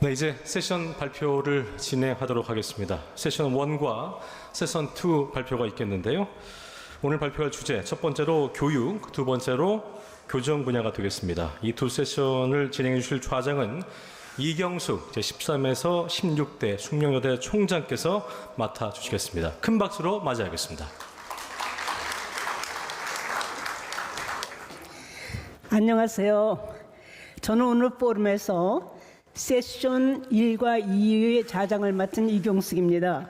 네, 이제 세션 발표를 진행하도록 하겠습니다. 세션 1과 세션 2 발표가 있겠는데요. 오늘 발표할 주제, 첫 번째로 교육, 두 번째로 교정 분야가 되겠습니다. 이 두 세션을 진행해 주실 좌장은 이경숙 제13에서 16대 숙명여대 총장께서 맡아주시겠습니다. 큰 박수로 맞이하겠습니다. 안녕하세요. 저는 오늘 포럼에서 세션 1과 2의 좌장을 맡은 이경숙입니다.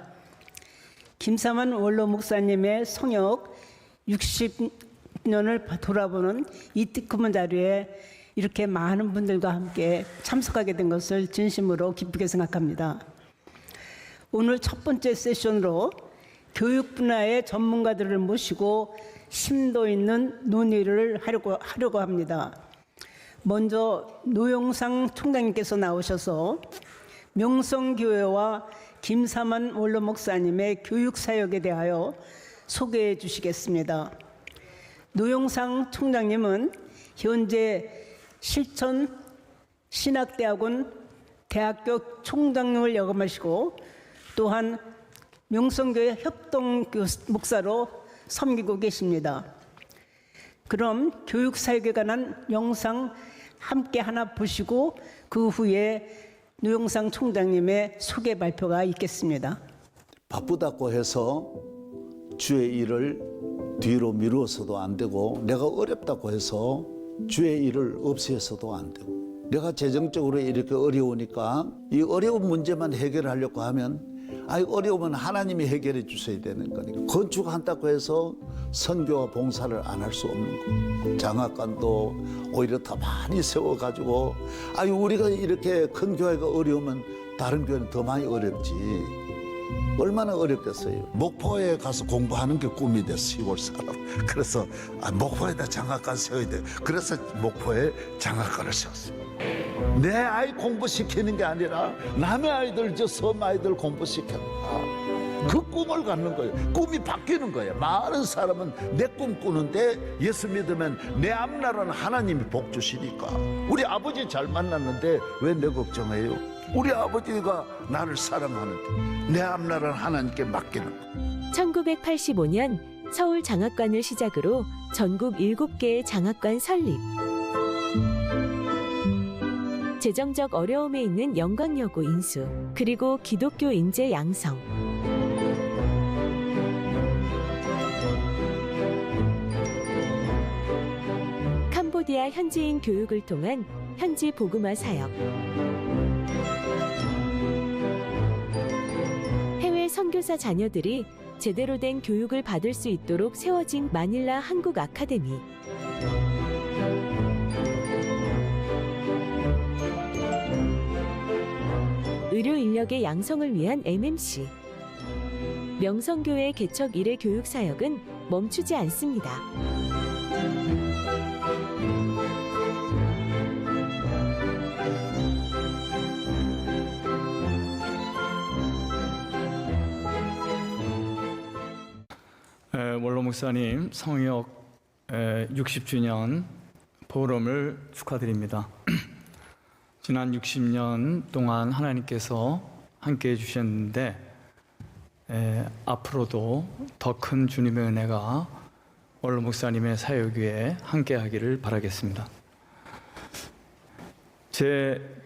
김사만 원로 목사님의 성역 60년을 돌아보는 이 뜨거운 자리에 이렇게 많은 분들과 함께 참석하게 된 것을 진심으로 기쁘게 생각합니다. 오늘 첫 번째 세션으로 교육 분야의 전문가들을 모시고 심도 있는 논의를 하려고 합니다. 먼저 노영상 총장님께서 나오셔서 명성교회와 김사만 원로 목사님의 교육 사역에 대하여 소개해 주시겠습니다. 노영상 총장님은 현재 실천 신학대학원 대학교 총장님을 역임하시고 또한 명성교회 협동 목사로 섬기고 계십니다. 그럼 교육 사역에 관한 영상 함께 하나 보시고 그 후에 노영상 총장님의 소개 발표가 있겠습니다. 바쁘다고 해서 주의 일을 뒤로 미루어서도 안 되고, 내가 어렵다고 해서 주의 일을 없애서도 안 되고, 내가 재정적으로 이렇게 어려우니까 이 어려운 문제만 해결하려고 하면 어려우면 하나님이 해결해 주셔야 되는 거니까, 건축한다고 해서 선교와 봉사를 안 할 수 없는 거. 장학관도 오히려 더 많이 세워가지고 우리가 이렇게 큰 교회가 어려우면 다른 교회는 더 많이 어렵지. 얼마나 어렵겠어요. 목포에 가서 공부하는 게 꿈이 됐어, 시골 사람. 그래서 목포에다 장학관 세워야 돼. 그래서 목포에 장학관을 세웠어요. 내 아이 공부시키는 게 아니라 남의 아이들, 저 섬 아이들 공부시켜라. 그 꿈을 갖는 거예요. 꿈이 바뀌는 거예요. 많은 사람은 내 꿈 꾸는데 예수 믿으면 내 앞나라는 하나님이 복 주시니까. 우리 아버지 잘 만났는데 왜 내 걱정해요? 우리 아버지가 나를 사랑하는데 내 앞나라는 하나님께 맡기는 거예요. 1985년 서울 장학관을 시작으로 전국 7개의 장학관 설립. 재정적 어려움에 있는 영광여고 인수, 그리고 기독교 인재 양성. 캄보디아 현지인 교육을 통한 현지 복음화 사역. 해외 선교사 자녀들이 제대로 된 교육을 받을 수 있도록 세워진 마닐라 한국 아카데미. 의료 인력의 양성을 위한 MMC. 명성교회 개척 이래 교육 사역은 멈추지 않습니다. 원로 목사님 성역 60주년 포럼을 축하드립니다. 지난 60년 동안 하나님께서 함께 해주셨는데 앞으로도 더 큰 주님의 은혜가 원로 목사님의 사역 위에 함께하기를 바라겠습니다. 제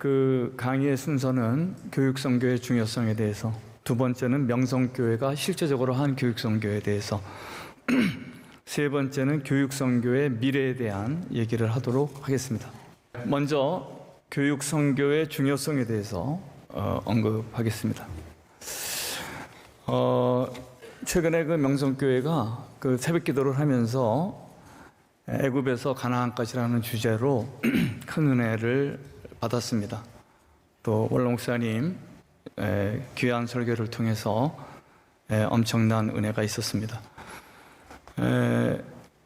강의의 순서는 교육선교의 중요성에 대해서, 두 번째는 명성교회가 실제적으로 한 교육선교에 대해서, 세 번째는 교육선교의 미래에 대한 얘기를 하도록 하겠습니다. 먼저 교육선교의 중요성에 대해서 언급하겠습니다. 최근에 명성교회가 새벽기도를 하면서 애굽에서 가나안까지라는 주제로 큰 은혜를 받았습니다. 또 원로 목사님 귀한 설교를 통해서 엄청난 은혜가 있었습니다.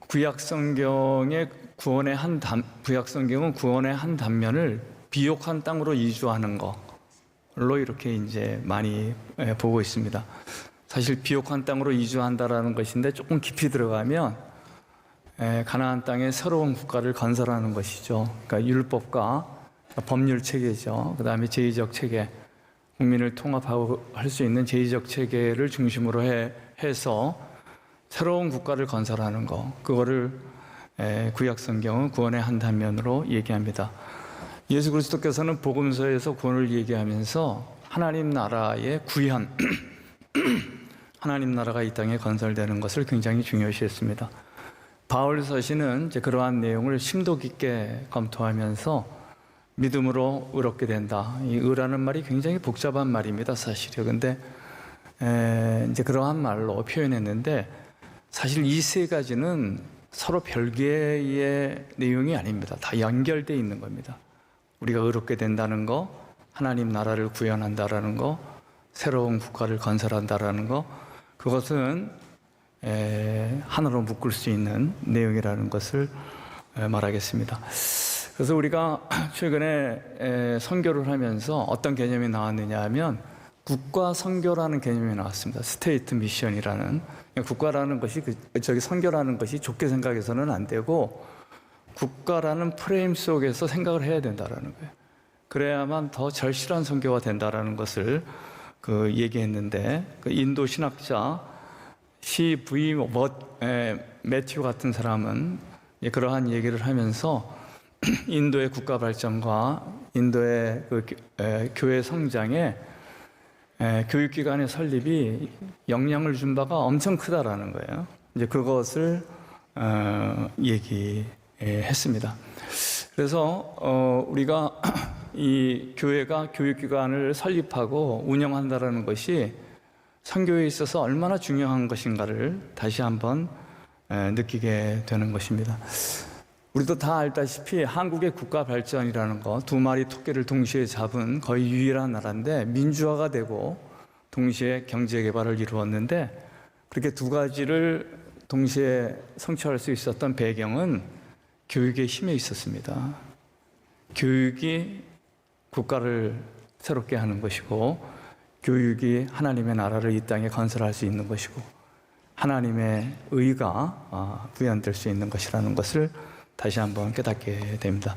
구약성경은 구원의 한 단면을 비옥한 땅으로 이주하는 걸로 이렇게 이제 많이 보고 있습니다. 사실 비옥한 땅으로 이주한다라는 것인데 조금 깊이 들어가면 가나안 땅에 새로운 국가를 건설하는 것이죠. 그러니까 율법과 법률 체계죠. 그다음에 제의적 체계, 국민을 통합하고 할 수 있는 제의적 체계를 중심으로 해서 새로운 국가를 건설하는 거, 그거를 구약 성경은 구원의 한 단면으로 얘기합니다. 예수 그리스도께서는 복음서에서 구원을 얘기하면서 하나님 나라의 구현, 하나님 나라가 이 땅에 건설되는 것을 굉장히 중요시했습니다. 바울 서신은 이제 그러한 내용을 심도 깊게 검토하면서 믿음으로 의롭게 된다. 이 의라는 말이 굉장히 복잡한 말입니다, 사실이요. 근데 이제 그러한 말로 표현했는데 사실 이 세 가지는 서로 별개의 내용이 아닙니다. 다 연결되어 있는 겁니다. 우리가 의롭게 된다는 거, 하나님 나라를 구현한다라는 거, 새로운 국가를 건설한다라는 거, 그것은 하나로 묶을 수 있는 내용이라는 것을 말하겠습니다. 그래서 우리가 최근에 선교를 하면서 어떤 개념이 나왔느냐 하면 국가 선교라는 개념이 나왔습니다. 스테이트 미션이라는, 국가라는 것이 선교라는 것이 좋게 생각해서는 안 되고 국가라는 프레임 속에서 생각을 해야 된다라는 거예요. 그래야만 더 절실한 선교가 된다라는 것을 얘기했는데, 인도 신학자 C.V. 매튜 같은 사람은 그러한 얘기를 하면서 인도의 국가 발전과 인도의 교회 성장에 교육기관의 설립이 영향을 준 바가 엄청 크다라는 거예요. 이제 그것을 얘기했습니다. 그래서 우리가 이 교회가 교육기관을 설립하고 운영한다라는 것이 선교에 있어서 얼마나 중요한 것인가를 다시 한번 느끼게 되는 것입니다. 우리도 다 알다시피 한국의 국가 발전이라는 거, 두 마리 토끼를 동시에 잡은 거의 유일한 나라인데 민주화가 되고 동시에 경제 개발을 이루었는데, 그렇게 두 가지를 동시에 성취할 수 있었던 배경은 교육의 힘에 있었습니다. 교육이 국가를 새롭게 하는 것이고, 교육이 하나님의 나라를 이 땅에 건설할 수 있는 것이고, 하나님의 의가 구현될 수 있는 것이라는 것을 다시 한번 깨닫게 됩니다.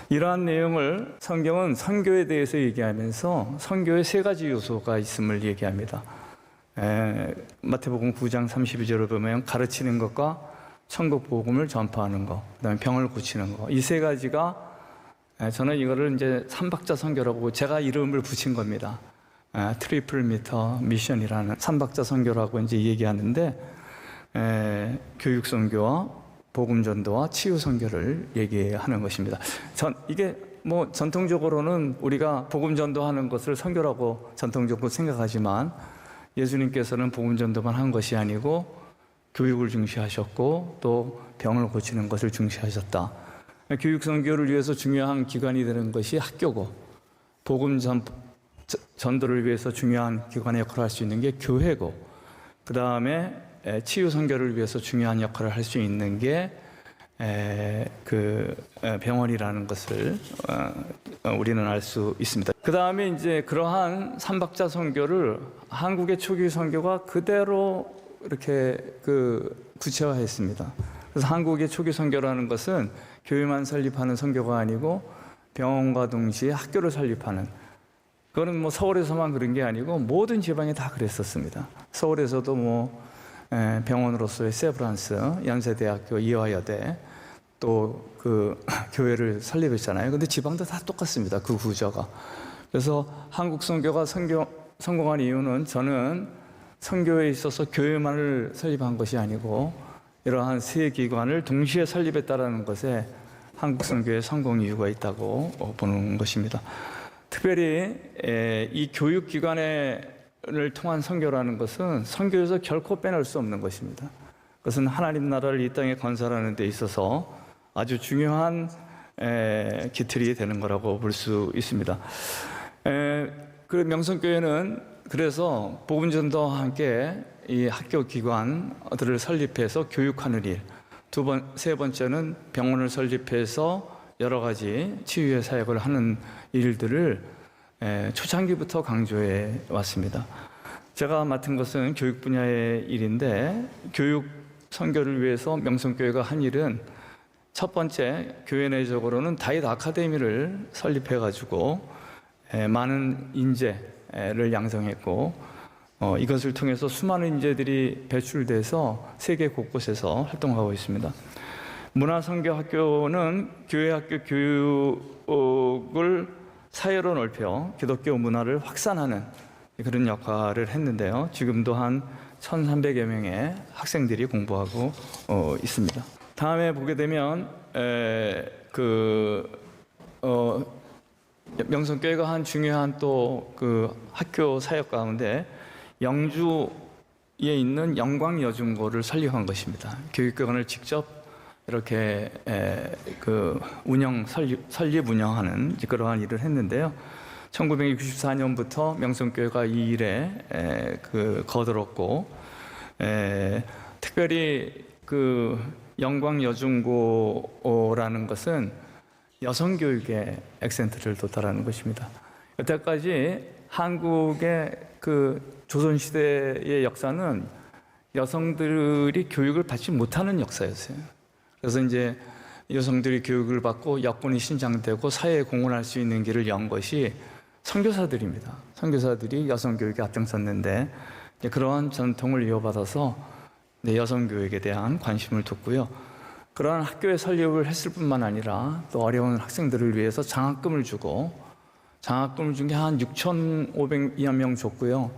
이러한 내용을 성경은 선교에 대해서 얘기하면서 선교의 세 가지 요소가 있음을 얘기합니다. 마태복음 9장 32절을 보면 가르치는 것과 천국 복음을 전파하는 것, 그다음에 병을 고치는 것, 이 세 가지가 저는 이거를 이제 삼박자 선교라고 제가 이름을 붙인 겁니다. 트리플 미터 미션이라는 삼박자 선교라고 이제 얘기하는데, 교육 선교와 복음 전도와 치유 선교를 얘기하는 것입니다. 이게 뭐 전통적으로는 우리가 복음 전도하는 것을 선교라고 전통적으로 생각하지만 예수님께서는 복음 전도만 한 것이 아니고 교육을 중시하셨고 또 병을 고치는 것을 중시하셨다. 교육 선교를 위해서 중요한 기관이 되는 것이 학교고, 복음 전도를 위해서 중요한 기관의 역할을 할 수 있는 게 교회고, 그 다음에 치유 선교를 위해서 중요한 역할을 할 수 있는 게 병원이라는 것을 우리는 알 수 있습니다. 그 다음에 이제 그러한 삼박자 선교를 한국의 초기 선교가 그대로 이렇게 구체화했습니다. 그래서 한국의 초기 선교라는 것은 교회만 설립하는 선교가 아니고 병원과 동시에 학교를 설립하는, 그거는 뭐 서울에서만 그런 게 아니고 모든 지방에 다 그랬었습니다. 서울에서도 병원으로서의 세브란스, 연세대학교, 이화여대, 또 교회를 설립했잖아요. 근데 지방도 다 똑같습니다. 그 구조가. 그래서 한국 선교가 성공한 이유는, 저는 선교에 있어서 교회만을 설립한 것이 아니고 이러한 세 기관을 동시에 설립했다는 것에 한국 선교의 성공 이유가 있다고 보는 것입니다. 특별히 이 교육기관을 통한 선교라는 것은 선교에서 결코 빼놓을 수 없는 것입니다. 그것은 하나님 나라를 이 땅에 건설하는 데 있어서 아주 중요한 기틀이 되는 거라고 볼 수 있습니다. 그 명성교회는 그래서 복음전도와 함께 이 학교 기관들을 설립해서 교육하는 일, 세 번째는 병원을 설립해서 여러 가지 치유의 사역을 하는 일들을 초창기부터 강조해 왔습니다. 제가 맡은 것은 교육 분야의 일인데, 교육 선교를 위해서 명성교회가 한 일은 첫 번째, 교회 내적으로는 다윗 아카데미를 설립해가지고 많은 인재를 양성했고 이것을 통해서 수많은 인재들이 배출돼서 세계 곳곳에서 활동하고 있습니다. 문화선교학교는 교회학교 교육을 사회로 넓혀 기독교 문화를 확산하는 그런 역할을 했는데요. 지금도 한 1,300여 명의 학생들이 공부하고 있습니다. 다음에 보게 되면 명성교회가 한 중요한 또 그 학교 사역 가운데 영주에 있는 영광여중고를 설립한 것입니다. 교육기관을 직접 이렇게 설립 운영하는 그러한 일을 했는데요. 1964년부터 명성교회가 이 일에 거들었고, 특별히 그 영광여중고라는 것은 여성교육에 액센트를 뒀다라는 것입니다. 여태까지 한국의 그 조선시대의 역사는 여성들이 교육을 받지 못하는 역사였어요. 그래서 이제 여성들이 교육을 받고 여권이 신장되고 사회에 공헌할 수 있는 길을 연 것이 선교사들입니다. 선교사들이 여성 교육에 앞장섰는데 그러한 전통을 이어받아서 여성 교육에 대한 관심을 뒀고요. 그러한 학교의 설립을 했을 뿐만 아니라 또 어려운 학생들을 위해서 장학금을 주고, 장학금을 준 게 한 6,500여 명 줬고요.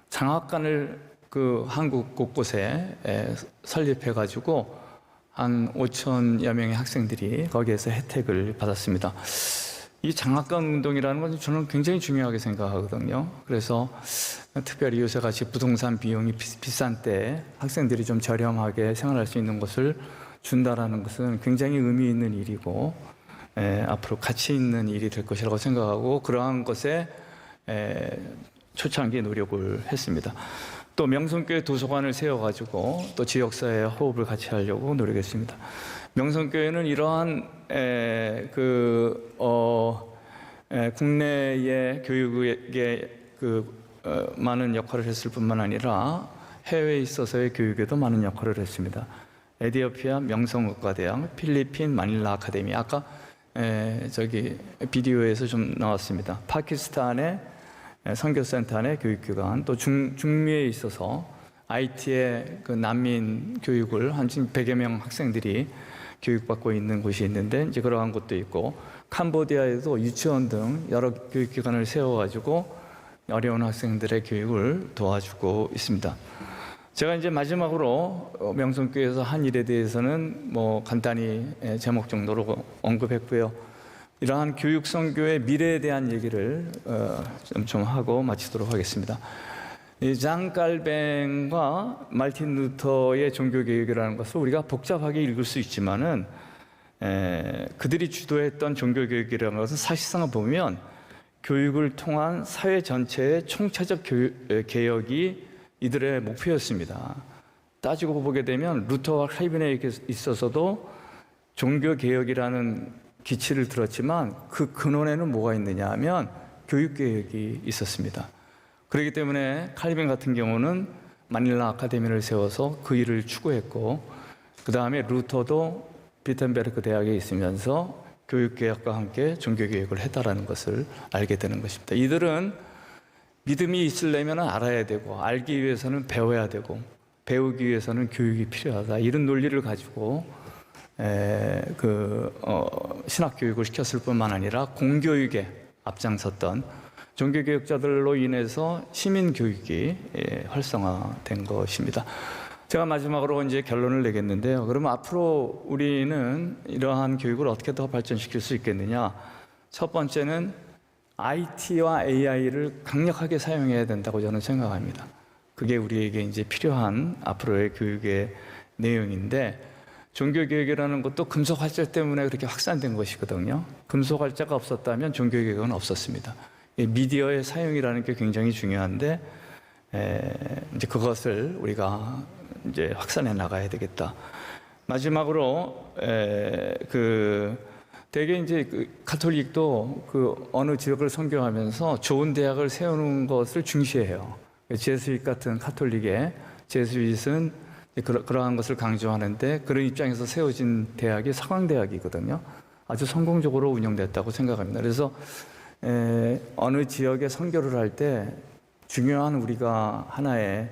장학관을 그 한국 곳곳에 설립해가지고 한 5,000여 명의 학생들이 거기에서 혜택을 받았습니다. 이 장학관 운동이라는 건 저는 굉장히 중요하게 생각하거든요. 그래서 특별히 요새같이 부동산 비용이 비싼 때 학생들이 좀 저렴하게 생활할 수 있는 것을 준다라는 것은 굉장히 의미 있는 일이고 앞으로 가치 있는 일이 될 것이라고 생각하고 그러한 것에 초창기에 노력을 했습니다. 또 명성교회 도서관을 세워가지고 또 지역사회와 호흡을 같이 하려고 노력했습니다. 명성교회는 이러한 국내의 교육에 많은 역할을 했을 뿐만 아니라 해외에 있어서의 교육에도 많은 역할을 했습니다. 에티오피아 명성의과대학, 필리핀 마닐라 아카데미, 아까 비디오에서 좀 나왔습니다. 파키스탄의 선교센터 안의 교육기관, 또 중미에 있어서 IT의 그 난민 교육을 한 100여 명 학생들이 교육받고 있는 곳이 있는데 이제 그러한 곳도 있고, 캄보디아에도 유치원 등 여러 교육기관을 세워가지고 어려운 학생들의 교육을 도와주고 있습니다. 제가 이제 마지막으로 명성교회에서 한 일에 대해서는 간단히 제목 정도로 언급했고요. 이러한 교육 선교의 미래에 대한 얘기를 좀 하고 마치도록 하겠습니다. 장 깔뱅과 말틴 루터의 종교개혁이라는 것을 우리가 복잡하게 읽을 수 있지만은 그들이 주도했던 종교개혁이라는 것은 사실상 보면 교육을 통한 사회 전체의 총체적 개혁이 이들의 목표였습니다. 따지고 보게 되면 루터와 칼빈에 있어서도 종교개혁이라는 기치를 들었지만 그 근원에는 뭐가 있느냐 하면 교육개혁이 있었습니다. 그렇기 때문에 칼빈 같은 경우는 마닐라 아카데미를 세워서 그 일을 추구했고, 그 다음에 루터도 비텐베르크 대학에 있으면서 교육개혁과 함께 종교개혁을 했다라는 것을 알게 되는 것입니다. 이들은 믿음이 있으려면 알아야 되고, 알기 위해서는 배워야 되고, 배우기 위해서는 교육이 필요하다, 이런 논리를 가지고 신학교육을 시켰을 뿐만 아니라 공교육에 앞장섰던 종교개혁자들로 인해서 시민교육이 활성화된 것입니다. 제가 마지막으로 이제 결론을 내겠는데요. 그러면 앞으로 우리는 이러한 교육을 어떻게 더 발전시킬 수 있겠느냐? 첫 번째는 IT와 AI를 강력하게 사용해야 된다고 저는 생각합니다. 그게 우리에게 이제 필요한 앞으로의 교육의 내용인데, 종교개혁이라는 것도 금속활자 때문에 그렇게 확산된 것이거든요. 금속활자가 없었다면 종교개혁은 없었습니다. 미디어의 사용이라는 게 굉장히 중요한데, 이제 그것을 우리가 이제 확산해 나가야 되겠다. 마지막으로 대개 이제 가톨릭도 어느 지역을 선교하면서 좋은 대학을 세우는 것을 중시해요. 제수잇 같은 가톨릭의 제수잇은 그러한 것을 강조하는데 그런 입장에서 세워진 대학이 서강대학이거든요. 아주 성공적으로 운영됐다고 생각합니다. 그래서 어느 지역에 선교를 할 때 중요한 우리가 하나의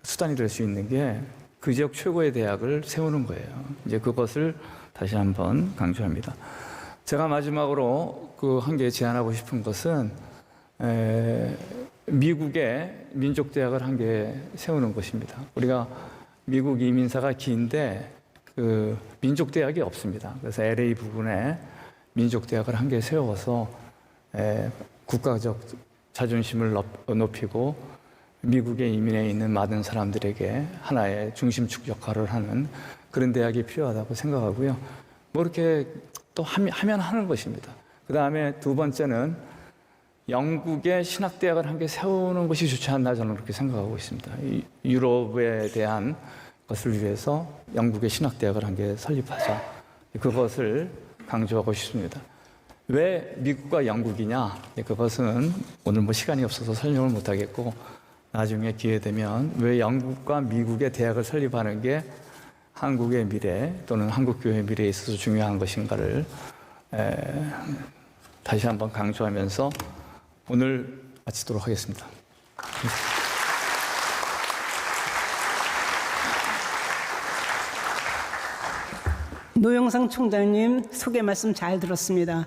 수단이 될 수 있는 게 그 지역 최고의 대학을 세우는 거예요. 이제 그것을 다시 한번 강조합니다. 제가 마지막으로 그 한 개 제안하고 싶은 것은 미국의 민족대학을 한 개 세우는 것입니다. 우리가 미국 이민사가 긴데 그 민족대학이 없습니다. 그래서 LA 부근에 민족대학을 한 개 세워서 국가적 자존심을 높이고 미국에 이민해 있는 많은 사람들에게 하나의 중심축 역할을 하는 그런 대학이 필요하다고 생각하고요. 뭐 이렇게 또 하면 하는 것입니다. 그 다음에 두 번째는 영국의 신학대학을 한 개 세우는 것이 좋지 않나 저는 그렇게 생각하고 있습니다. 유럽에 대한 것을 위해서 영국의 신학대학을 한 개 설립하자. 그것을 강조하고 싶습니다. 왜 미국과 영국이냐? 그것은 오늘 뭐 시간이 없어서 설명을 못 하겠고 나중에 기회 되면 왜 영국과 미국의 대학을 설립하는 게 한국의 미래 또는 한국교회의 미래에 있어서 중요한 것인가를 다시 한번 강조하면서 오늘 마치도록 하겠습니다. 노영상 총장님 소개 말씀 잘 들었습니다.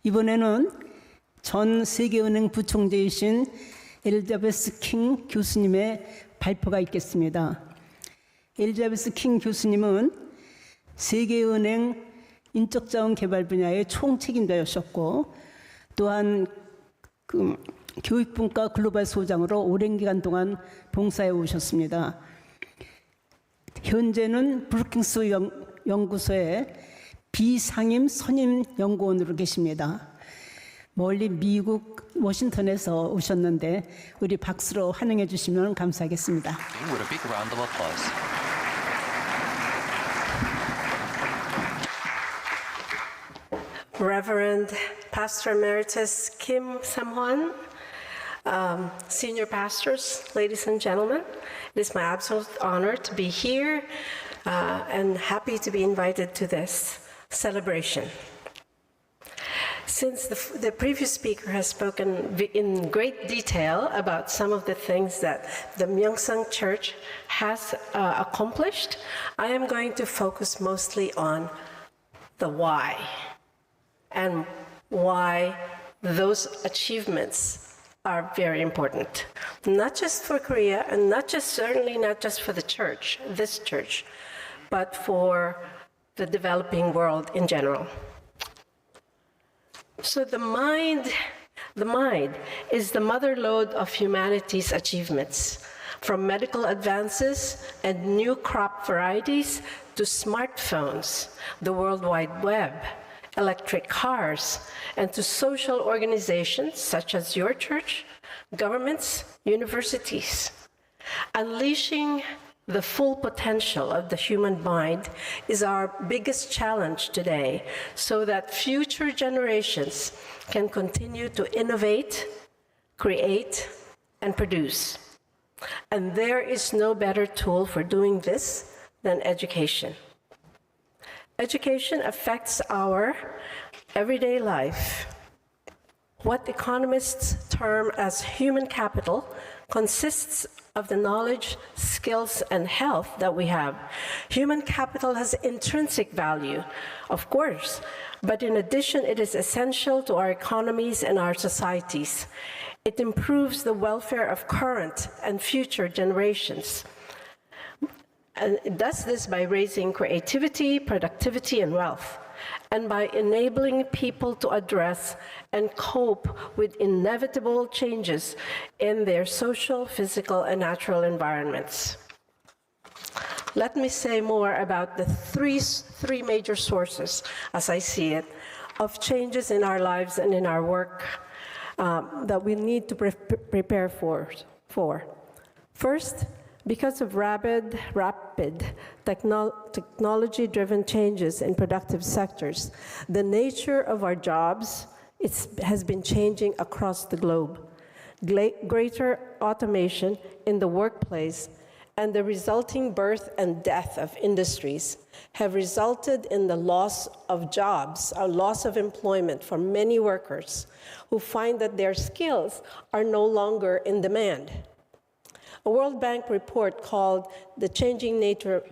이번에는 전 세계은행 부총재이신 엘리자베스 킹 교수님의 발표가 있겠습니다. 엘리자베스 킹 교수님은 세계은행 인적자원 개발 분야의 총책임자였었고 또한 그 교육분과 글로벌 소장으로 오랜 기간 동안 봉사해 오셨습니다. 현재는 브루킹스 연구소의 비상임 선임 연구원으로 계십니다. 멀리 미국 워싱턴에서 오셨는데 우리 박수로 환영해 주시면 감사하겠습니다. With a big round of applause. Reverend Pastor Emeritus Kim Sam-hwan, senior pastors, ladies and gentlemen, it is my absolute honor to be here and happy to be invited to this celebration. Since the previous speaker has spoken in great detail about some of the things that the Myeongsang Church has accomplished, I am going to focus mostly on the why and why those achievements are very important. Not just for Korea and certainly not just for the church, this church, but for the developing world in general. So the mind is the mother lode of humanity's achievements, from medical advances and new crop varieties to smartphones, the World Wide Web, electric cars, and to social organizations such as your church, governments, universities. Unleashing the full potential of the human mind is our biggest challenge today, so that future generations can continue to innovate, create, and produce. And there is no better tool for doing this than education. Education affects our everyday life. What economists term as human capital consists of the knowledge, skills, and health that we have. Human capital has intrinsic value, of course, but in addition, it is essential to our economies and our societies. It improves the welfare of current and future generations. And it does this by raising creativity, productivity, and wealth, and by enabling people to address and cope with inevitable changes in their social, physical, and natural environments. Let me say more about the three major sources, as I see it, of changes in our lives and in our work that we need to prepare for. First, because of rapid technology-driven changes in productive sectors, the nature of our jobs has been changing across the globe. Greater automation in the workplace and the resulting birth and death of industries have resulted in the loss of jobs, a loss of employment for many workers who find that their skills are no longer in demand. A World Bank report called The Changing Nature of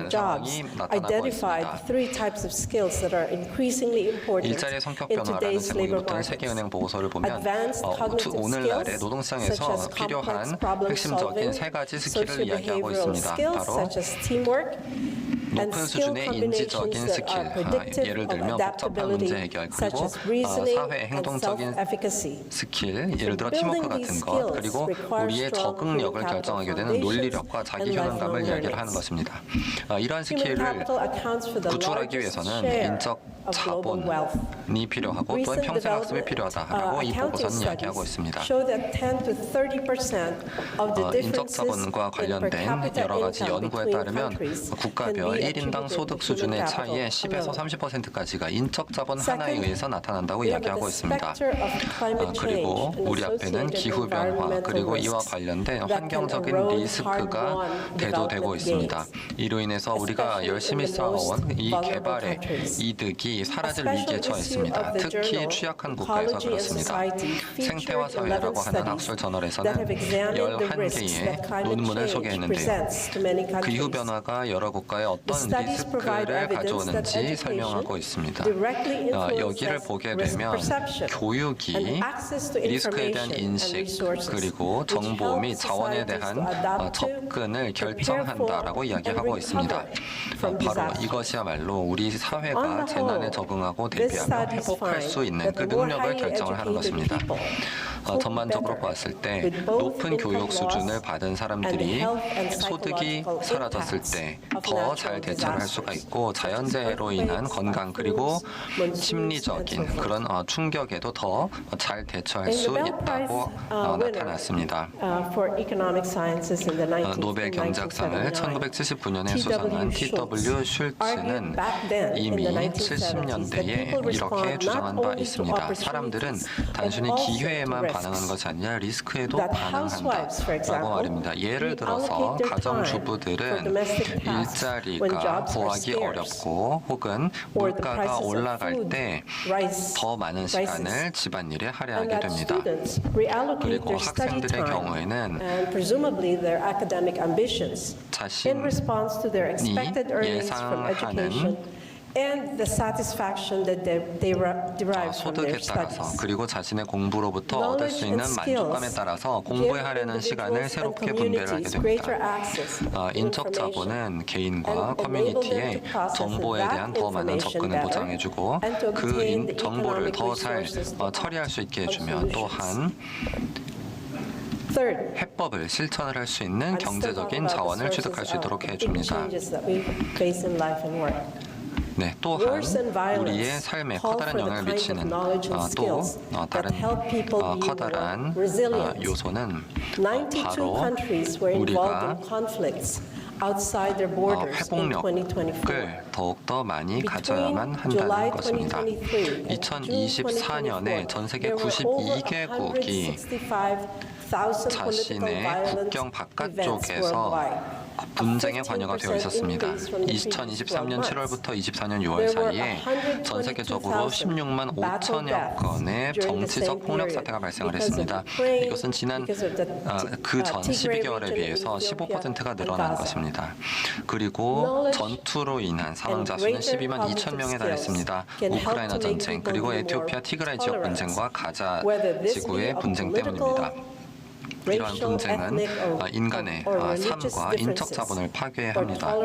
Jobs identified 3 types of skills that are increasingly important 일자리의 성격 in 변화라는 today's labor 제목이 붙은 markets. 세계은행 보고서를 보면 Advanced cognitive 오늘날의 skills, 노동시장에서 such as 필요한 complex problem 핵심적인 solving, 3가지 스킬을 이야기하고 socio-behavioral 있습니다. skills, 바로 such as teamwork, and 높은 skill 수준의 combinations 인지적인 that 스킬, are predictive 예를 of 들면 복잡한 문제 adaptability, 해결, such 그리고 as reasoning 사회 and 행동적인 self-efficacy. 스킬, 예를 들어 팀워크 같은 것, 그리고 우리의 적응력을 결정하게 되는 논리력과 자기효능감을 이야기를 하는 것입니다. 이러한 스킬을 구출하기 위해서는 인적 자본이 필요하고 또한 평생학습이 필요하다라고 이 보고서는 이야기하고 있습니다. 인적 자본과 관련된 여러 가지 연구에 따르면 국가별 1인당 소득 수준의 차이의 10에서 30%까지가 인적 자본 하나에 의해서 나타난다고 이야기하고 있습니다. 그리고 우리 앞에는 기후 변화 그리고 이와 관련된 환경적인 리스크가 대두되고 있습니다. 이로 인해서 우리가 열심히 쌓아온 이 개발의 이득이 사라질 위기에 처해 있습니다. 특히 취약한 국가에서 그렇습니다. 생태와 사회라고 하는 학술 저널에서는 11개의 논문을 소개했는데요. 기후변화가 여러 국가에 어떤 리스크를 가져오는지 설명하고 있습니다. 여기를 보게 되면 교육이 리스크에 대한 인식 그리고 정보 및 자원에 대한 접근을 결정한다라고 이야기하고 있습니다. 바로 이것이야말로 우리 사회가 재난에 적응하고 대비하며 회복할 수 있는 그 능력을 결정을 하는 것입니다. 전반적으로 봤을 때 높은 교육 수준을 받은 사람들이 소득이 사라졌을 때 더 잘 대처를 할 수가 있고 자연재해로 인한 건강 그리고 심리적인 그런 충격에도 더 잘 대처할 수 있다고 나타났습니다. 노벨 경제학상을 1979년에 수상한 T.W. 슐츠는 이미 70년대에 이렇게 주장한 바 있습니다. 사람들은 단순히 기회에만 반응하는 것이 아니라 리스크에도 반응한다라고 말입니다. 예를 들어서 가정주부들은 일자리가 구하기 어렵고 혹은 물가가 올라갈 때 더 많은 시간을 집안일에 할애하게 됩니다. 그리고 학생들의 경우에는 자신이 예상하는 소득에 따라서 그리고 자신의 공부로부터 얻을 수 있는 만족감에 따라서 공부에 하려는 시간을 새롭게 분배를 하게 됩니다. 인적 자본은 개인과 커뮤니티에 정보에 대한 더 많은 접근을 보장해주고 그 정보를 더 잘 처리할 수 있게 해주며 또한 해법을 실천을 할 수 있는 경제적인 자원을 취득할 수 있도록 해줍니다. 네, 또한 우리의 삶에 커다란 영향을 미치는 또 다른 커다란 요소는 바로 우리가 회복력을 더욱더 많이 가져야만 한다는 것입니다. 2024년에 전 세계 92개국이 자신의 국경 바깥쪽에서 분쟁에 관여가 되어 있었습니다. 2023년 7월부터 24년 6월 사이에 전 세계적으로 16만 5천여 건의 정치적 폭력 사태가 발생을 했습니다. 이것은 지난 그 전 12개월에 비해서 15%가 늘어난 것입니다. 그리고 전투로 인한 사망자 수는 12만 2천 명에 달했습니다. 우크라이나 전쟁 그리고 에티오피아 티그라이 지역 분쟁과 가자 지구의 분쟁 때문입니다. 이러한 분쟁은 인간의 삶과 인적 자본을 파괴합니다.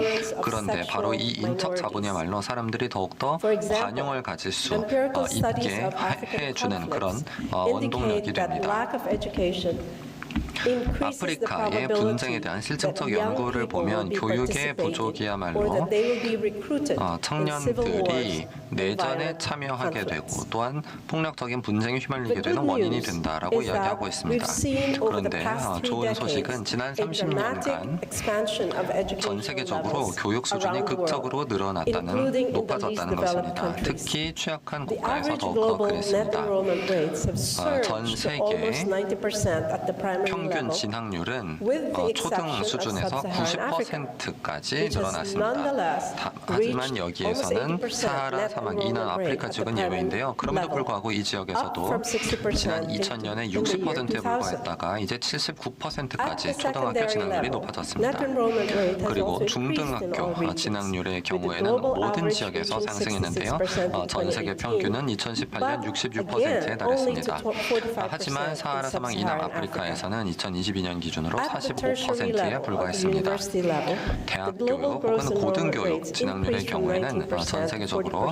그런데 바로 이 인적 자본이야말로 사람들이 더욱더 관용을 가질 수 있게 해주는 그런 원동력이 됩니다. 아프리카의 분쟁에 대한 실증적 연구를 보면 교육의 부족이야말로 청년들이 내전에 참여하게 되고 또한 폭력적인 분쟁에 휘말리게 되는 원인이 된다라고 이야기하고 있습니다. 그런데 좋은 소식은 지난 30년간 전 세계적으로 교육 수준이 극적으로 높아졌다는 것입니다. 특히 취약한 국가에서 더욱더 그랬습니다. 전 세계 평균 진학률은 초등 수준에서 90%까지 늘어났습니다. 하지만 여기에서는 사하라 사막 이남 아프리카 지역은 예외인데요. 그럼에도 불구하고 이 지역에서도 지난 2000년에 60%에 불과했다가 이제 79%까지 초등학교 진학률이 높아졌습니다. 그리고 중등학교 진학률의 경우에는 모든 지역에서 상승했는데요. 전 세계 평균은 2018년 66%에 달했습니다. 하지만 사하라 사막 이남 아프리카에서는 2022년 기준으로 45%에 불과했습니다. 대학교육 혹은 고등교육 진학률의 경우에는 전 세계적으로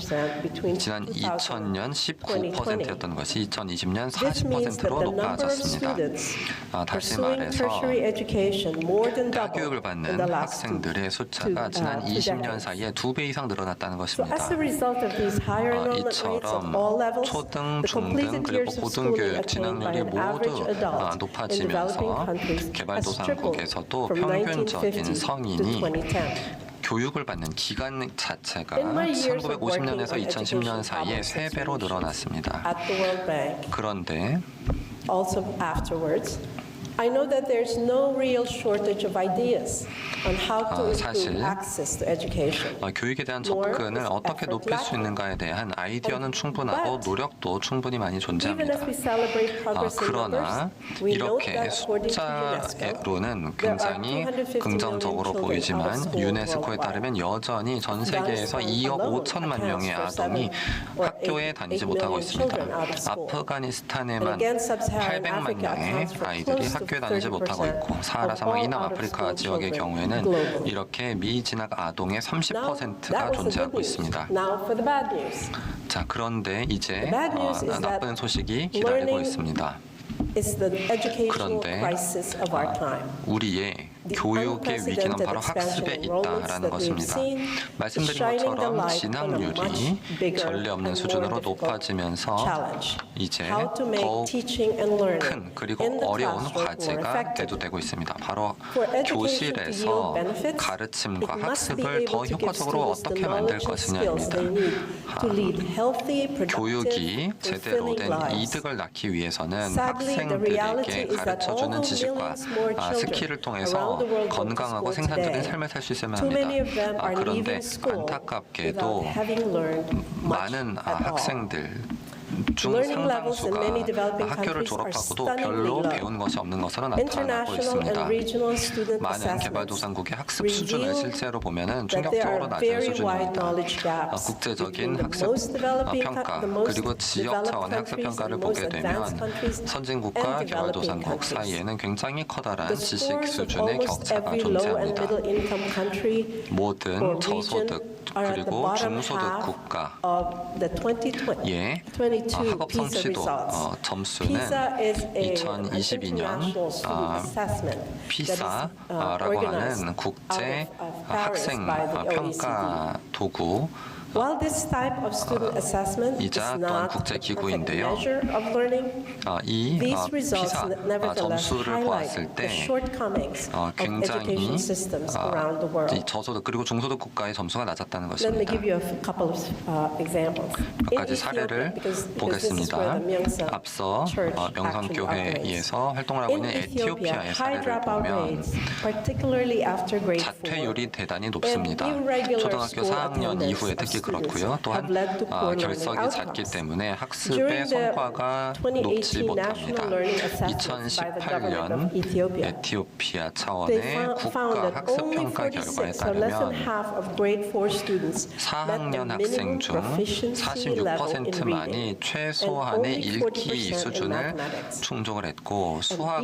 지난 2000년 19%였던 것이 2020년 40%로 높아졌습니다. 다시 말해서 대학 교육을 받는 학생들의 숫자가 지난 20년 사이에 2배 이상 늘어났다는 것입니다. 이처럼 초등, 중등, 그리고 고등교육 진학률이 모두 높아지면서 개발도상국에서도 평균적인 성인이 교육을 받는 기간 자체가 1950년에서 2010년 사이에 3배로 늘어났습니다. 그런데 I know that there's no real shortage of ideas on how to improve access to education. 교육에 대한 접근을 어떻게 높일 수 있는가에 대한 아이디어는 충분하고 노력도 충분히 많이 존재합니다. 그러나 이렇게 숫자로는 굉장히 긍정적으로 보이지만 유네스코에 따르면 여전히 전 세계에서 2억 5천만 명의 아동이 학교에 다니지 못하고 있습니다. 아프가니스탄에만 800만 명의 아이들이 학교에 다니지 못하고 있고 사하라 사막 이남 아프리카 지역의 경우에는 이렇게 미진학 아동의 30%가 존재하고 있습니다. 자, 그런데 이제 나쁜 소식이 기다리고 있습니다. 그런데 우리의 교육의 위기는 바로 학습에 있다라는 것입니다. 말씀드린 것처럼 진학률이 전례 없는 수준으로 높아지면서 이제 더욱 큰 그리고 어려운 과제가 대두되고 있습니다. 바로 교실에서 가르침과 학습을 더 효과적으로 어떻게 만들 것이냐입니다. 교육이 제대로 된 이득을 낳기 위해서는 학생들에게 가르쳐주는 지식과 스킬을 통해서 건강하고 생산적인 삶을 살 수 있어야만 합니다. 그런데 안타깝게도 많은 학생들 중 상당수가 학교를 졸업하고도 별로 배운 것이 없는 것으로 나타나고 있습니다. 많은 개발도상국의 학습 수준을 실제로 보면 충격적으로 낮은 수준입니다. 국제적인 학습 평가 그리고 지역 차원의 학습 평가를 보게 되면 선진국과 개발도상국 사이에는 굉장히 커다란 지식 수준의 격차가 존재합니다. 모든 저소득 그리고 중소득 국가의 학업 성취도 점수는 2022년 피사라고 하는 국제 학생 평가 도구 이자 또한 국제기구인데요. 이 피사 점수를 보았을 때 굉장히 저소득 그리고 중소득 국가의 점수가 낮았다는 것입니다. 몇 가지 사례를 보겠습니다. 앞서 명성교회에서 활동을 하고 있는 에티오피아의 사례를 보면 자퇴율이 대단히 높습니다. 초등학교 4학년 이후에 특히 그렇고요. 또한 결석이 잦기 때문에 학습의 성과가 높지 못합니다. 2018년 에티오피아 차원의 국가 학습 평가 결과에 따르면 4학년 학생 중 46%만이 최소한의 읽기 수준을 충족을 했고 수학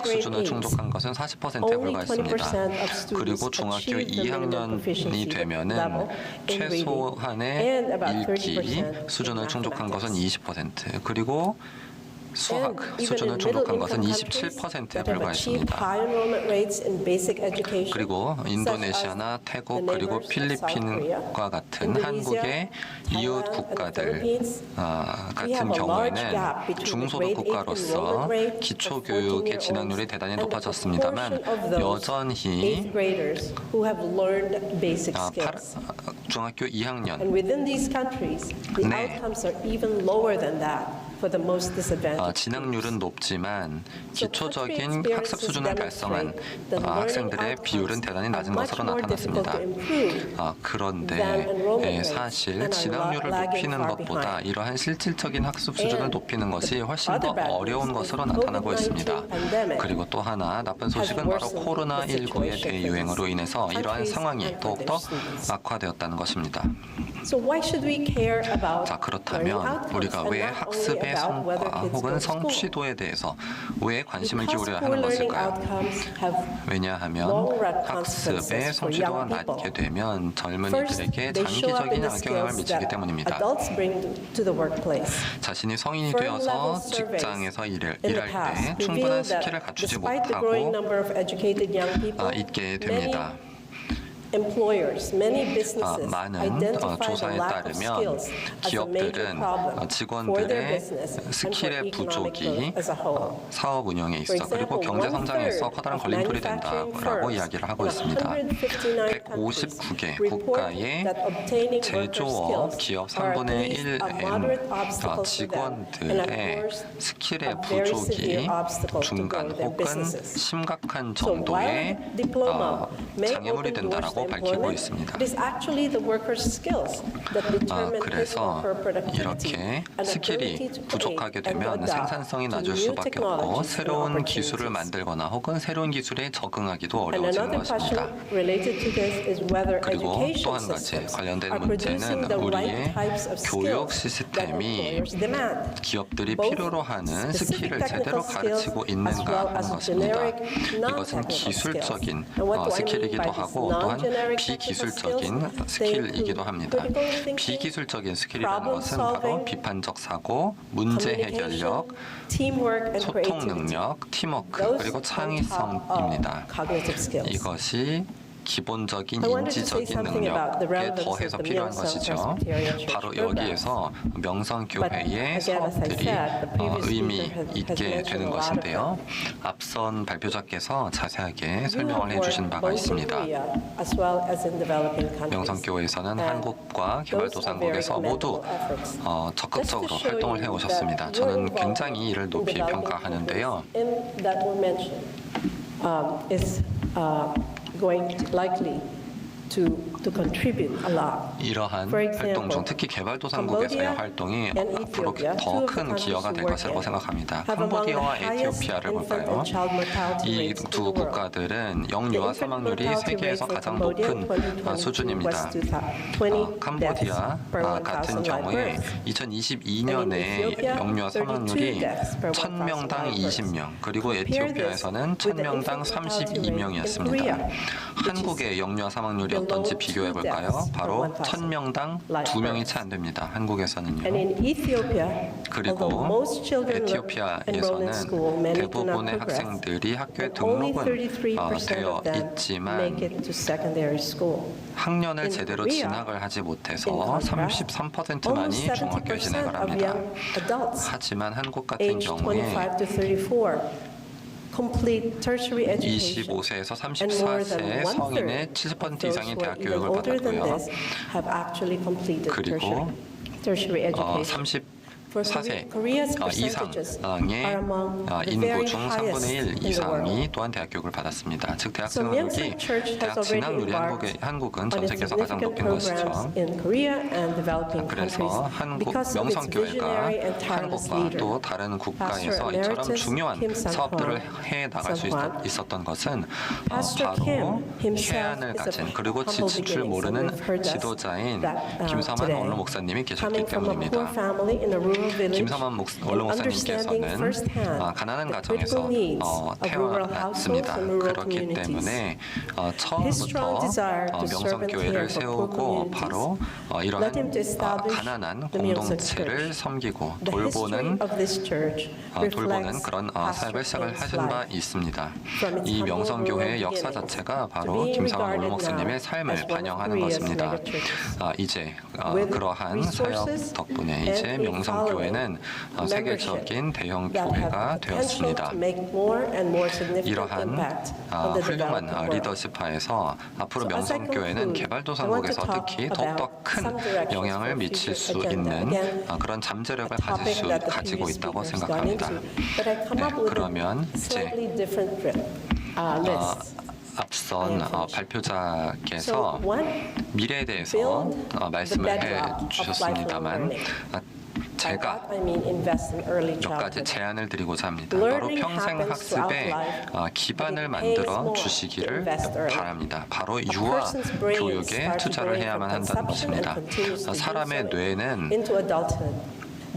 수준을 충족한 것은 40%에 불과했습니다. 그리고 중학교 2학년이 되면은 최소한의 읽기 수준을 충족한 것은 20%, 그리고 수학 수준을 충족한 것은 27%에 불과했습니다. 그리고 인도네시아나 태국 그리고 필리핀과 같은 한국의 이웃 국가들 같은 경우에는 중소득 국가로서 기초교육의 진학률이 대단히 높아졌습니다만 여전히 중학교 2학년 내 진학률은 높지만 기초적인 학습 수준을 달성한 학생들의 비율은 대단히 낮은 것으로 나타났습니다. 그런데 사실 진학률을 높이는 것보다 이러한 실질적인 학습 수준을 높이는 것이 훨씬 더 어려운 것으로 나타나고 있습니다. 그리고 또 하나 나쁜 소식은 바로 코로나19의 대유행으로 인해서 이러한 상황이 더욱더 악화되었다는 것입니다. 자, 그렇다면 우리가 왜 학습의 성과 혹은 성취도에 대해서 왜 관심을 기울여야 하는 것일까요? 왜냐하면 학습의 성취도가 낮게 되면 젊은이들에게 장기적인 악영향을 미치기 때문입니다. 자신이 성인이 되어서 직장에서 일할 때 충분한 스킬을 갖추지 못하고 있게 됩니다. 많은 조사에 따르면 기업들은 직원들의 스킬의 부족이 사업 운영에 있어 그리고 경제 성장에 있어 커다란 걸림돌이 된다라고 이야기를 하고 있습니다. 159개 국가의 제조업 기업 3분의 1의 직원들의 스킬의 부족이 중간 혹은 심각한 정도의 장애물이 된다라고 밝히고 있습니다. 그래서 이렇게 스킬이 부족하게 되면 생산성이 낮을 수밖에 없고 새로운 기술을 만들거나 혹은 새로운 기술에 적응하기도 어려워지는 것입니다. 그리고 또 한 가지 관련된 문제는 우리의 교육 시스템이 기업들이 필요로 하는 스킬을 제대로 가르치고 있는가 하는 것입니다. 이것은 기술적인 스킬이기도 하고 또한 비기술적인 스킬이기도 합니다. 비기술적인 스킬이라는 것은 바로 비판적 사고, 문제 해결력, 소통 능력, 팀워크, 그리고 창의성입니다. 이것이 기본적인 인지적인 능력에 더해서 필요한 것이죠. 바로 여기에서 명성교회의 사업들이 의미 있게 되는 것인데요. 앞선 발표자께서 자세하게 설명을 해주신 바가 있습니다. 명성교회에서는 한국과 개발도상국에서 모두 적극적으로 활동을 해오셨습니다. 저는 굉장히 이를 높이 평가하는데요. 이러한 활동 중 특히 개발도상국에서의 활동이 앞으로 더 큰 기여가 될 것이라고 생각합니다. 캄보디아와 에티오피아를 볼까요? 이 두 국가들은 영유아 사망률이 세계에서 가장 높은 수준입니다. 캄보디아 같은 경우에 2022년에 영유아 사망률이 1000명당 20명, 그리고 에티오피아에서는 1000명당 32명이었습니다. 한국의 영유아 사망률이 어떤지 비교해 볼까요? 바로 1000명당 2명이 채 안 됩니다. 한국에서는요. 그리고 에티오피아에서는 대부분의 학생들이 학교에 등록은 되어 있지만 학년을 제대로 진학을 하지 못해서 33%만이 중학교에 진학을 합니다. 하지만 한국 같은 경우에 25세에서 34세 성인의 70% 이상이 대학 교육을 받았고요. 그리고 34세 이상의 인구 중 3분의 1 이상이 또한 대학 교육을 받았습니다. 즉 대학 진학률이 한국은 전 세계에서 가장 높은 것이죠. 그래서 한국 명성교회가 한국과 또 다른 국가에서 이처럼 중요한 사업들을 해 나갈 수 있었던 것은 바로 해안을 가진 그리고 지칠 줄 모르는 지도자인 김삼환 원로 목사님이 계셨기 때문입니다. rural village 김삼환 원로 understanding 목사님께서는 firsthand 가난한 the 가정에서 critical needs of rural households 태어났습니다. and rural 그렇기 communities. 때문에 His strong 처음부터 desire to serve and care 명성교회를 for poor 세우고 communities 바로 led him to 이러한 establish 가난한 the Myeongsang 공동체를 Church. 섬기고 The history 돌보는 of this church reflects 그런 Pastor 사역을 시작을 Kane's 하신 바 life. 있습니다. From its 이 humble 명성교회의 rural 역사 beginnings 자체가 to 바로 being 김삼환 원로 regarded 목사님의 now 삶을 as one of 반영하는 Korea's 것입니다. megachurches. 이제 With 그러한 resources 사역 덕분에 and 이제 a 명성교회는 following, 세계적인 대형 that have 교회가 potential 되었습니다. to make more and more significant 이러한 impact on the 훌륭한 developing world. 리더십하에서 앞으로 So as I 명성교회는 conclude, 개발도상국에서 I want to 특히 talk 더욱더 about 큰 some directions 영향을 for 미칠 future 수 agenda. 있는 Again, 그런 잠재력을 a topic that the 가지고 previous 있다고 speakers got 생각합니다. into, but I come up with 그러면 a slightly different list. 앞선 So 발표자께서 one, 미래에 대해서 build 말씀을 the 해 bedrock of 주셨습니다만 lifelong 제가 I mean invest in early 몇 가지 childhood. 제안을 드리고자 합니다. 바로 Learning 평생 happens throughout 학습에 life, 기반을 but it pays 만들어 more to 주시기를 invest early. 바랍니다. 바로 A 유아 person's brain 교육에 starts 투자를 growing 해야만 from 한다는 conception and 것입니다. continues to do 사람의 so 뇌는 into adulthood.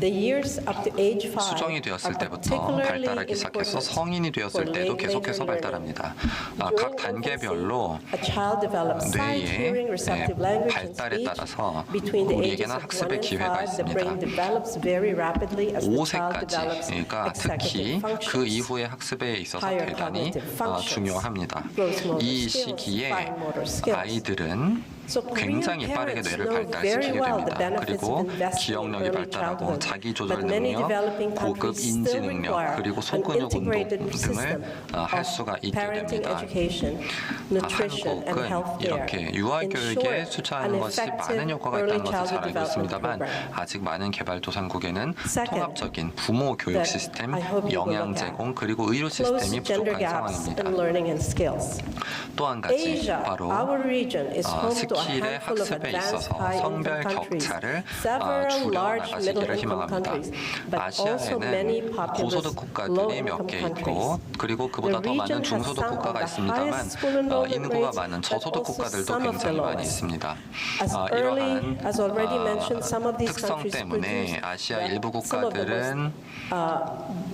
The years up to age 5 수정이 are 되었을 때부터 particularly 발달하기 시작해서 important 성인이 되었을 for 때도 later 계속해서 learning. 발달합니다. During 각 단계별로 infancy, a child develops sight, hearing, 뇌의 receptive language, and 발달에 speech. 따라서 Between the ages 우리에게는 of 1 학습의 and 기회가 5, the brain 있습니다. develops very rapidly as the child develops 그러니까 executive 특히 그 functions. 이후의 학습에 있어서 higher 대단히 cognitive functions, 중요합니다. gross motor 이 skills, 시기에 fine motor skills. 아이들은 So Korean 굉장히 빠르게 parents 뇌를 know very 발달시키게 well the 됩니다. benefits of 그리고 investing in 기억력이 early 발달하고 childhood. 자기조절 But many 능력, developing 고급 countries 인지 still 능력, require 그리고 an 소근육 운동 integrated 등을 system 할 of 수가 있게 parenting 됩니다. education, nutrition, and 한국은 health care. 이렇게 In 유아교육에 short, 투자하는 an 것이 많은 effective 효과가 early 있다는 것을 잘 childhood 알고 있습니다만 development program. 아직 많은 개발도상국에는 Second, 통합적인 부모 교육 that 시스템, I hope you will 영양 look at. 제공 그리고 의료 Close 시스템이 gender 부족한 gaps 상황입니다. in learning and skills. 또 한 가지 Asia, 바로 our region, is home to a 스킬의 handful of 학습에 advanced 있어서 high-income 성별 countries, 격차를 several 줄여 large 나가시기를 middle-income 희망합니다. countries, but also many 아시아에는 populous 고소득 국가들이 몇 low-income 개 countries. 있고 그리고 그보다 더 The 많은 region has 중소득 some 국가가 of the 있습니다만 highest school enrollment 인구가 rates, 많은 but 저소득 also 국가들도 some of the 굉장히 많이 lowest. 있습니다. As early 이러한 as already mentioned, some of these 특성 countries 때문에 produce 아시아 the- 일부 some of the 국가들은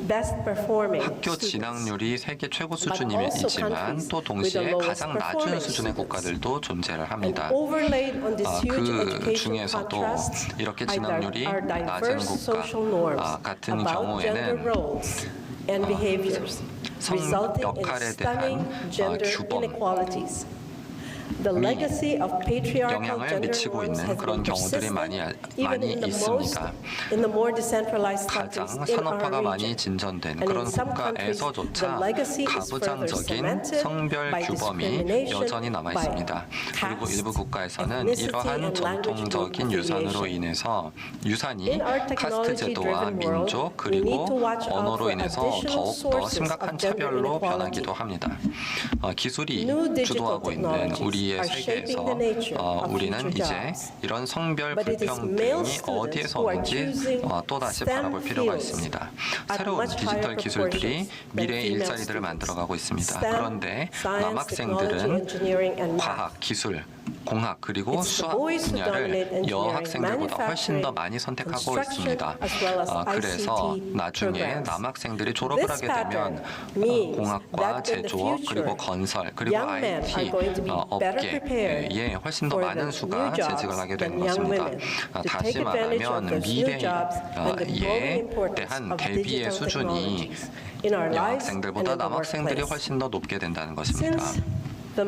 best performing 학교 students. 진학률이 세계 최고 also 수준이지만 countries 또 with 동시에 the lowest 가장 낮은 performing 수준의 students. 국가들도 존재를 And 합니다. overlaid on this huge 그 education 중에서도 contrasts 이렇게 are 진학률이 낮은 diverse 국가 social norms 같은 about gender 경우에는 roles and behaviors, 성 resulting in 역할에 stunning 대한 gender 규범 inequalities. The legacy of patriarchal 영향을 gender 미치고 norms 있는 has 그런 been 경우들이 persistent even 많이 in the 있습니다. more decentralized 가장 countries in our 산업화가 많이 region. 진전된 And 그런 in some countries, the 국가에서조차 legacy is further 가부장적인 cemented 성별 by 규범이 discrimination, 여전히 남아 by 있습니다. 그리고 caste, 일부 국가에서는 ethnicity, 이러한 and language 전통적인 group 유산으로 affiliation. 인해서 유산이 In our 카스트 technology-driven 제도와 world, 민족 we need 그리고 to watch out 언어로 for 인해서 additional 더욱더 sources 심각한 of gender 차별로 inequality. 변하기도 합니다. 기술이 New digital 주도하고 있는 technologies 우리의 are shaping 세계에서 the nature of 우리는 future 이제 jobs. 이런 성별 But it is male 불평등이 students 어디에서 who are 오는지 choosing 또다시 STEM 바라볼 필요가 fields 있습니다. at 새로운 much higher 디지털 기술들이 proportions than 미래의 female 일자리들을 students. 만들어가고 있습니다. STEM, 그런데 science, 남학생들은 technology, engineering, and math. 과학, 기술, 공학 그리고 It's the 수학 boys who dominate 분야를 engineering, 여학생들보다 훨씬 더 manufacturing, 많이 선택하고 construction, 있습니다. as well as 그래서 ICT 나중에 programs. 남학생들이 졸업을 This 하게 되면 pattern means 공학과 that in the 제조업 future, 그리고 건설 그리고 young men are IT going to be better prepared 업계에 훨씬 더 for 많은 the 수가 new jobs 재직을 하게 되는 than young 것입니다. women. To 다시 take advantage of 말하면 those new jobs and the growing 미래에 importance 대한 of 대비의 digital 수준이 technologies in our lives and 여학생들보다 in the 남학생들이 workplace. 훨씬 더 높게 된다는 것입니다. Since the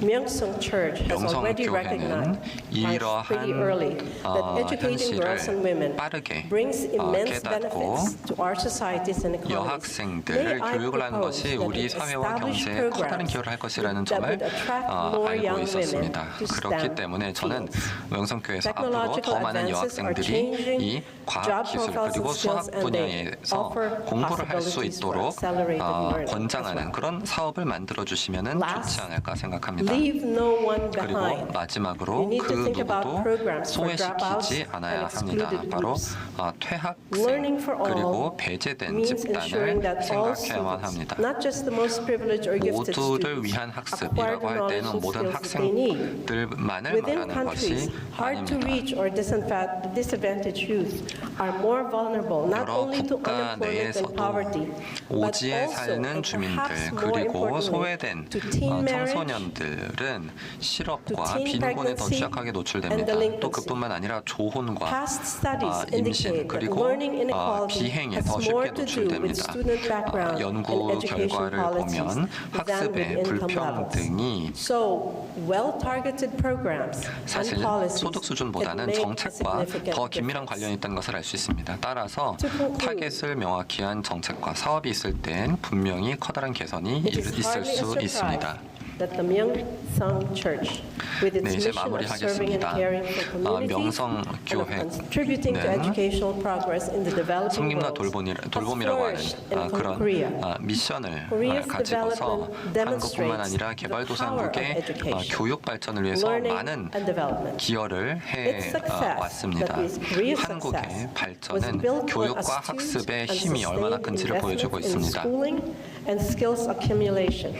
Myeongsang Church has already 명성교회는 recognized pretty early that educating girls and women 빠르게 brings immense 깨닫고 benefits to our societies and economies. 여학생들을 May I 교육을 하는 propose 것이 that 우리 we 사회와 establish 경제에 커다란 programs 기여를 할 것이라는 that 점을 would attract more 알고 young 있었습니다. women to 그렇기 STEM 때문에 저는 fields. 명성교회에서 앞으로 Technological 더 많은 advances are 여학생들이 changing 이 과학, job 기술 profiles 그리고 and 수학 skills, and they 분야에서 offer 공부를 할 수 possibilities for 있도록 accelerated learning as 권장하는 well. 그런 사업을 만들어 주시면 좋지 Last, 않을까 않을까 생각합니다. Leave no one 그리고 behind. 마지막으로 We need 그 to think about 누구도 programs for dropouts 소외시키지 않아야 and 합니다. excluded 바로 groups. 퇴학생 Learning for all 그리고 배제된 means ensuring 집단을 that all 생각해야만 students, 합니다. not just the most privileged or gifted 모두를 students, 위한 acquire 학습이라고 the 할 knowledge 때는 and 모든 skills that they need. 학생들만을 Within 말하는 countries, 것이 hard to 아닙니다. reach or disadvantaged youth are more vulnerable not 여러 only to 국가 unemployment and 내에서도 poverty, but 오지에 also, 사는 and perhaps 주민들 more 그리고 importantly, 소외된 to teen marriage, 청소년들은 to 실업과 teen 빈곤에 더 pregnancy 취약하게 and 노출됩니다. delinquency. 또 그뿐만 아니라 조혼과 Past studies 임신 indicate that 그리고 learning inequality 비행에 has 더 more 쉽게 to do with 노출됩니다. student background and 연구 education 결과를 policies 보면 than with 학습의 income levels. 불평등이 So, well-targeted programs 사실 and policies 소득 can 수준보다는 make a 정책과 significant 더 긴밀한 difference. 관련이 있다는 것을 알 수 있습니다. 따라서 To conclude, 타겟을 명확히 한 정책과 사업이 있을 땐 분명히 커다란 개선이 It is 있을 hardly a 수 surprise 있습니다. that the Myeongsang Church, with its 네, 이제 mission of serving and 마무리하겠습니다. caring for communities and of contributing to 명성교회는 educational progress in the developing 섬김과 world, 돌봄이라고 하는 has flourished in 그런 Korea. 미션을 Korea's 가지고서 development 한국뿐만 demonstrates 아니라 the 개발도상국의 power of education, 교육 발전을 위해서 learning 많은 and development. 기여를 Its success, 해왔습니다. that is Korea's 한국의 success, was 발전은 built on 교육과 astute 학습의 and 힘이 얼마나 sustained 큰지를 보여주고 investment in 있습니다. schooling and skills accumulation.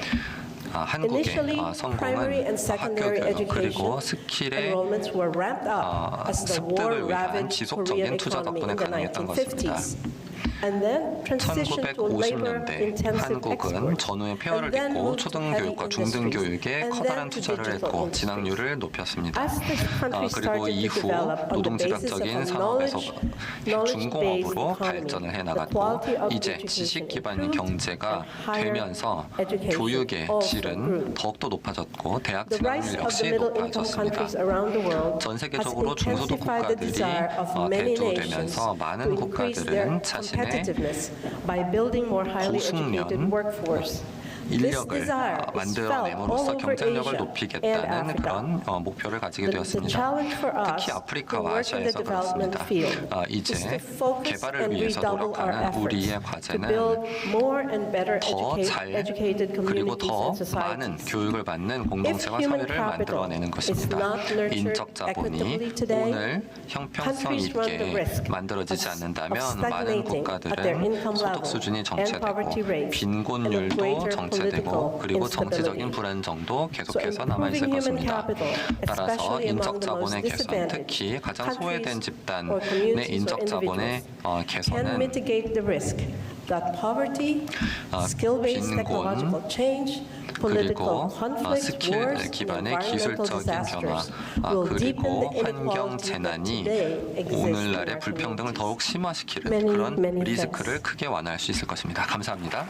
한국의 Initially, primary 성공은 and 학교 secondary 교육 education 그리고 스킬의 enrollments were ramped up as the 습득을 위한 war-ravaged Korean 지속적인 투자 economy 덕분에 in the 가능했던 것입니다. 1950s. And then transitioned to 1950년대 labor-intensive 한국은 exports. 전후의 폐허를 And then 딛고 moved to 초등교육과 heavy 중등교육에 industries. 커다란 And then to 투자를 digital 했고 industries. 진학률을 높였습니다. As the country 그리고 started to 이후 develop on the 노동집약적인 basis of a 산업에서 knowledge-based 중공업으로 economy, 발전을 the 해나갔고 quality of 이제 education 지식 기반 improved 경제가 and higher 되면서 education 교육의 also 질은 grew. 더욱더 높아졌고 대학 The rise 진학률 of the 역시 middle-income 높아졌습니다. countries around the world 전 has 세계적으로 중소득 intensified the 국가들이 desire of many nations 대두되면서 to 많은 increase their 국가들은 자신의 competitiveness by building more highly educated 고숙련 workforce. This 인력을 desire is felt all 만들어냄으로써 over 경쟁력을 Asia and 높이겠다는 Africa. 그런 목표를 가지게 The 되었습니다. challenge for us 특히 who 아프리카와 work in the 아시아에서 development 그렇습니다. field 이제 is to focus 개발을 and 위해서 redouble our 노력하는 efforts 우리의 to 과제는 build more and better 더 잘 educated 그리고 communities 더 and 많은 societies. 교육을 받는 공동체와 If human 사회를 capital 만들어내는 is 것입니다. not nurtured 인적 자본이 equitably today, 오늘 형평성 countries run the 있게 risk 만들어지지 of 않는다면 많은 stagnating at their 국가들은 income 소득 level 수준이 and 정체되고 poverty rates and a 빈곤율도 greater 정체되고 political 그리고 instability. 정치적인 불안정도 So 계속해서 남아있을 improving human 것입니다. capital, 따라서 especially among 인적 the most 자본의 개선, disadvantaged 특히 가장 소외된 countries or 집단의 communities or 인적 자본의 individuals, can 개선은 mitigate the risk that poverty, skill-based 빈곤, technological change, political 그리고 conflict, 스킬 wars, and 기반의 environmental 기술적인 변화, disasters will deepen 그리고 the 환경 inequality that 재난이 today exists in 오늘날의 our 불평등을 communities. 더욱 심화시키는 Many, 그런 many 리스크를 thanks. 크게 완화할 수 있을 것입니다. 감사합니다.